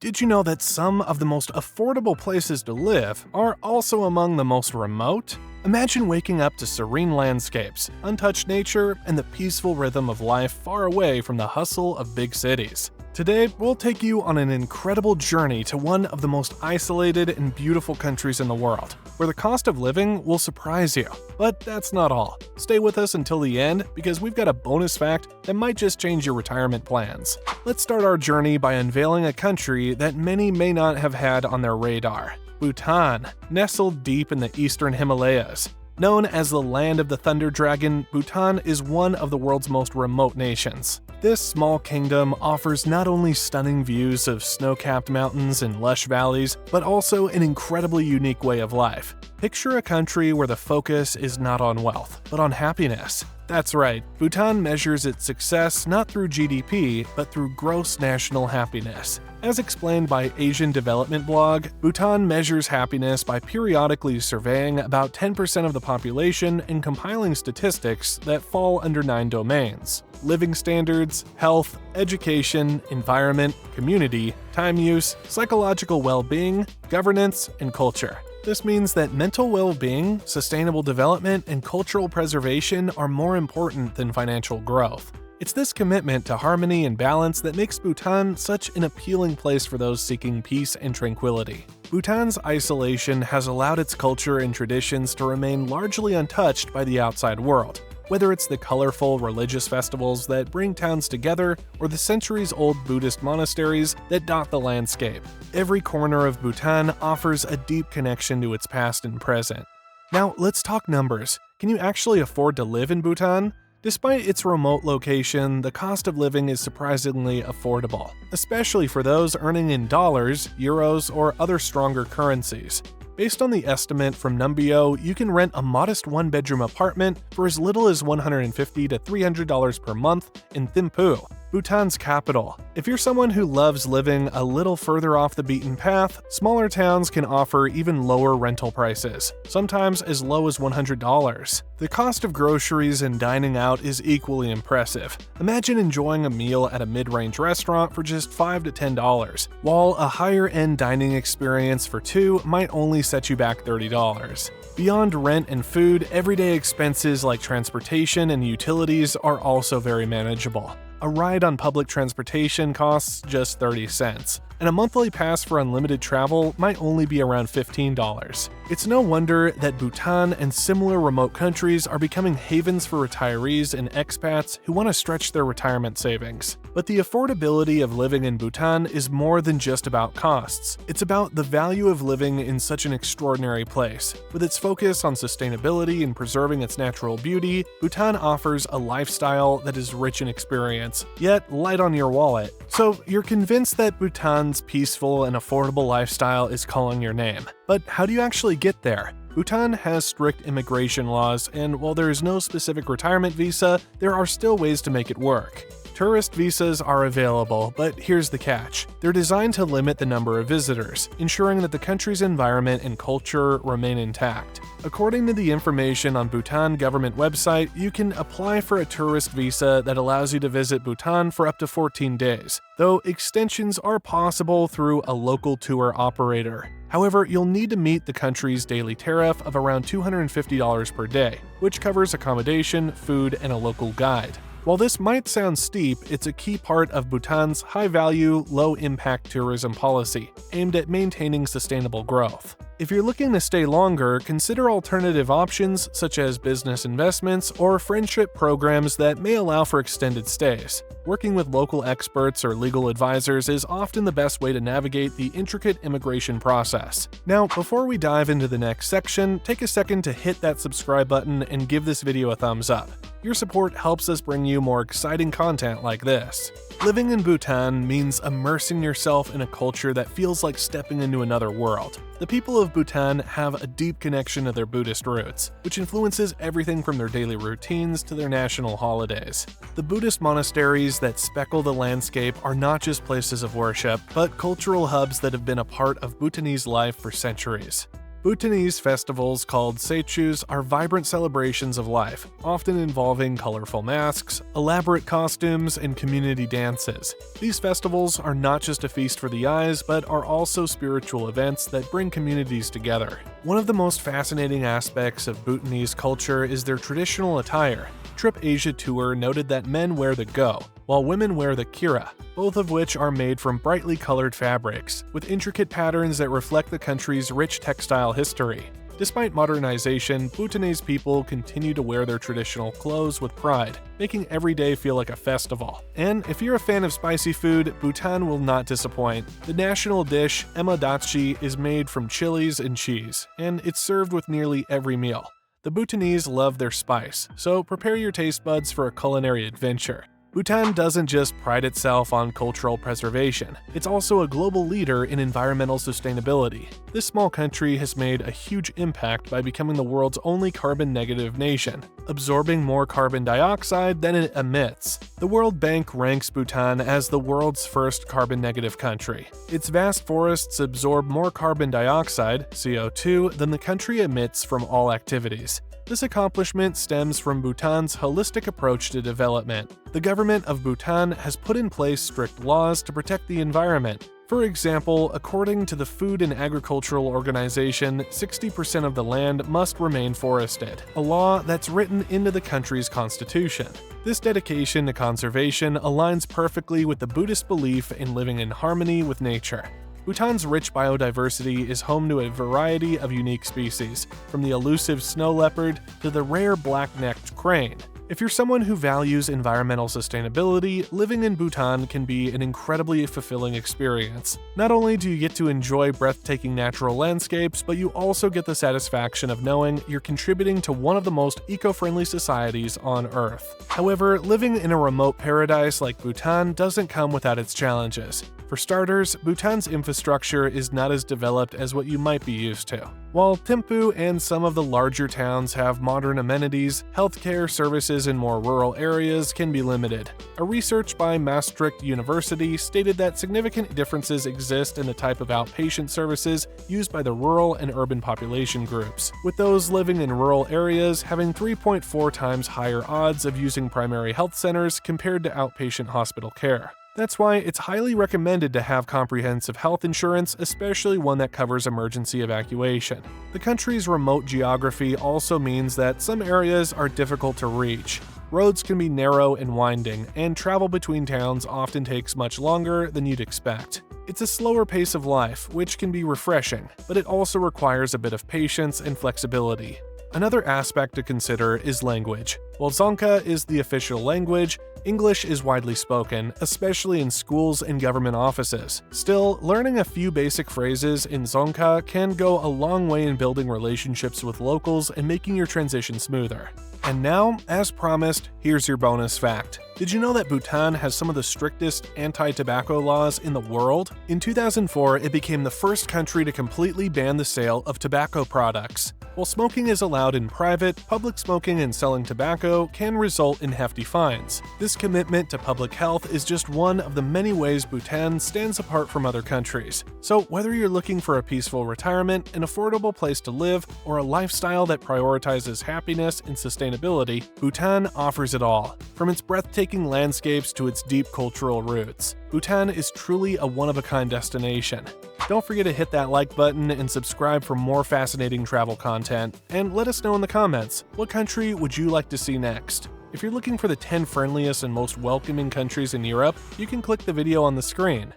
Did you know that some of the most affordable places to live are also among the most remote? Imagine waking up to serene landscapes, untouched nature, and the peaceful rhythm of life far away from the hustle of big cities. Today, we'll take you on an incredible journey to one of the most isolated and beautiful countries in the world, where the cost of living will surprise you. But that's not all. Stay with us until the end, because we've got a bonus fact that might just change your retirement plans. Let's start our journey by unveiling a country that many may not have had on their radar. Bhutan, nestled deep in the eastern Himalayas. Known as the land of the thunder dragon, Bhutan is one of the world's most remote nations. This small kingdom offers not only stunning views of snow-capped mountains and lush valleys, but also an incredibly unique way of life. Picture a country where the focus is not on wealth, but on happiness. That's right, Bhutan measures its success not through GDP, but through gross national happiness. As explained by Asian Development Blog, Bhutan measures happiness by periodically surveying about 10% of the population and compiling statistics that fall under 9 domains: living standards, health, education, environment, community, time use, psychological well-being, governance, and culture. This means that mental well-being, sustainable development, and cultural preservation are more important than financial growth. It's this commitment to harmony and balance that makes Bhutan such an appealing place for those seeking peace and tranquility. Bhutan's isolation has allowed its culture and traditions to remain largely untouched by the outside world. Whether it's the colorful religious festivals that bring towns together or the centuries-old Buddhist monasteries that dot the landscape, every corner of Bhutan offers a deep connection to its past and present. Now, let's talk numbers. Can you actually afford to live in Bhutan? Despite its remote location, the cost of living is surprisingly affordable, especially for those earning in dollars, euros, or other stronger currencies. Based on the estimate from Numbeo, you can rent a modest one-bedroom apartment for as little as $150 to $300 per month in Thimphu, Bhutan's capital. If you're someone who loves living a little further off the beaten path, smaller towns can offer even lower rental prices, sometimes as low as $100. The cost of groceries and dining out is equally impressive. Imagine enjoying a meal at a mid-range restaurant for just $5 to $10, while a higher-end dining experience for two might only set you back $30. Beyond rent and food, everyday expenses like transportation and utilities are also very manageable. A ride on public transportation costs just 30 cents, and a monthly pass for unlimited travel might only be around $15. It's no wonder that Bhutan and similar remote countries are becoming havens for retirees and expats who want to stretch their retirement savings. But the affordability of living in Bhutan is more than just about costs. It's about the value of living in such an extraordinary place. With its focus on sustainability and preserving its natural beauty, Bhutan offers a lifestyle that is rich in experience, yet light on your wallet. So you're convinced that Bhutan's peaceful and affordable lifestyle is calling your name. But how do you actually get there? Bhutan has strict immigration laws, and while there is no specific retirement visa, there are still ways to make it work. Tourist visas are available, but here's the catch. They're designed to limit the number of visitors, ensuring that the country's environment and culture remain intact. According to the information on Bhutan government website, you can apply for a tourist visa that allows you to visit Bhutan for up to 14 days, though extensions are possible through a local tour operator. However, you'll need to meet the country's daily tariff of around $250 per day, which covers accommodation, food, and a local guide. While this might sound steep, it's a key part of Bhutan's high-value, low-impact tourism policy, aimed at maintaining sustainable growth. If you're looking to stay longer, consider alternative options such as business investments or friendship programs that may allow for extended stays. Working with local experts or legal advisors is often the best way to navigate the intricate immigration process. Now, before we dive into the next section, take a second to hit that subscribe button and give this video a thumbs up. Your support helps us bring you more exciting content like this. Living in Bhutan means immersing yourself in a culture that feels like stepping into another world. The people of Bhutan have a deep connection to their Buddhist roots, which influences everything from their daily routines to their national holidays. The Buddhist monasteries that speckle the landscape are not just places of worship, but cultural hubs that have been a part of Bhutanese life for centuries. Bhutanese festivals called sechus are vibrant celebrations of life, often involving colorful masks, elaborate costumes, and community dances. These festivals are not just a feast for the eyes, but are also spiritual events that bring communities together. One of the most fascinating aspects of Bhutanese culture is their traditional attire. Trip Asia Tour noted that men wear the go, while women wear the kira, both of which are made from brightly colored fabrics, with intricate patterns that reflect the country's rich textile history. Despite modernization, Bhutanese people continue to wear their traditional clothes with pride, making every day feel like a festival. And if you're a fan of spicy food, Bhutan will not disappoint. The national dish, emadachi, is made from chilies and cheese, and it's served with nearly every meal. The Bhutanese love their spice, so prepare your taste buds for a culinary adventure. Bhutan doesn't just pride itself on cultural preservation, it's also a global leader in environmental sustainability. This small country has made a huge impact by becoming the world's only carbon-negative nation, absorbing more carbon dioxide than it emits. The World Bank ranks Bhutan as the world's first carbon-negative country. Its vast forests absorb more carbon dioxide, CO2, than the country emits from all activities. This accomplishment stems from Bhutan's holistic approach to development. The government of Bhutan has put in place strict laws to protect the environment. For example, according to the Food and Agricultural Organization, 60% of the land must remain forested, a law that's written into the country's constitution. This dedication to conservation aligns perfectly with the Buddhist belief in living in harmony with nature. Bhutan's rich biodiversity is home to a variety of unique species, from the elusive snow leopard to the rare black-necked crane. If you're someone who values environmental sustainability, living in Bhutan can be an incredibly fulfilling experience. Not only do you get to enjoy breathtaking natural landscapes, but you also get the satisfaction of knowing you're contributing to one of the most eco-friendly societies on Earth. However, living in a remote paradise like Bhutan doesn't come without its challenges. For starters, Bhutan's infrastructure is not as developed as what you might be used to. While Thimphu and some of the larger towns have modern amenities, healthcare services in more rural areas can be limited. A research by Maastricht University stated that significant differences exist in the type of outpatient services used by the rural and urban population groups, with those living in rural areas having 3.4 times higher odds of using primary health centers compared to outpatient hospital care. That's why it's highly recommended to have comprehensive health insurance, especially one that covers emergency evacuation. The country's remote geography also means that some areas are difficult to reach. Roads can be narrow and winding, and travel between towns often takes much longer than you'd expect. It's a slower pace of life, which can be refreshing, but it also requires a bit of patience and flexibility. Another aspect to consider is language. While Dzongkha is the official language, English is widely spoken, especially in schools and government offices. Still, learning a few basic phrases in Dzongkha can go a long way in building relationships with locals and making your transition smoother. And now, as promised, here's your bonus fact. Did you know that Bhutan has some of the strictest anti-tobacco laws in the world? In 2004, it became the first country to completely ban the sale of tobacco products. While smoking is allowed in private, public smoking and selling tobacco can result in hefty fines. This commitment to public health is just one of the many ways Bhutan stands apart from other countries. So whether you're looking for a peaceful retirement, an affordable place to live, or a lifestyle that prioritizes happiness and sustainability, Bhutan offers it all. From its breathtaking landscapes to its deep cultural roots, Bhutan is truly a one-of-a-kind destination. Don't forget to hit that like button and subscribe for more fascinating travel content, and let us know in the comments, what country would you like to see next? If you're looking for the 10 friendliest and most welcoming countries in Europe, you can click the video on the screen.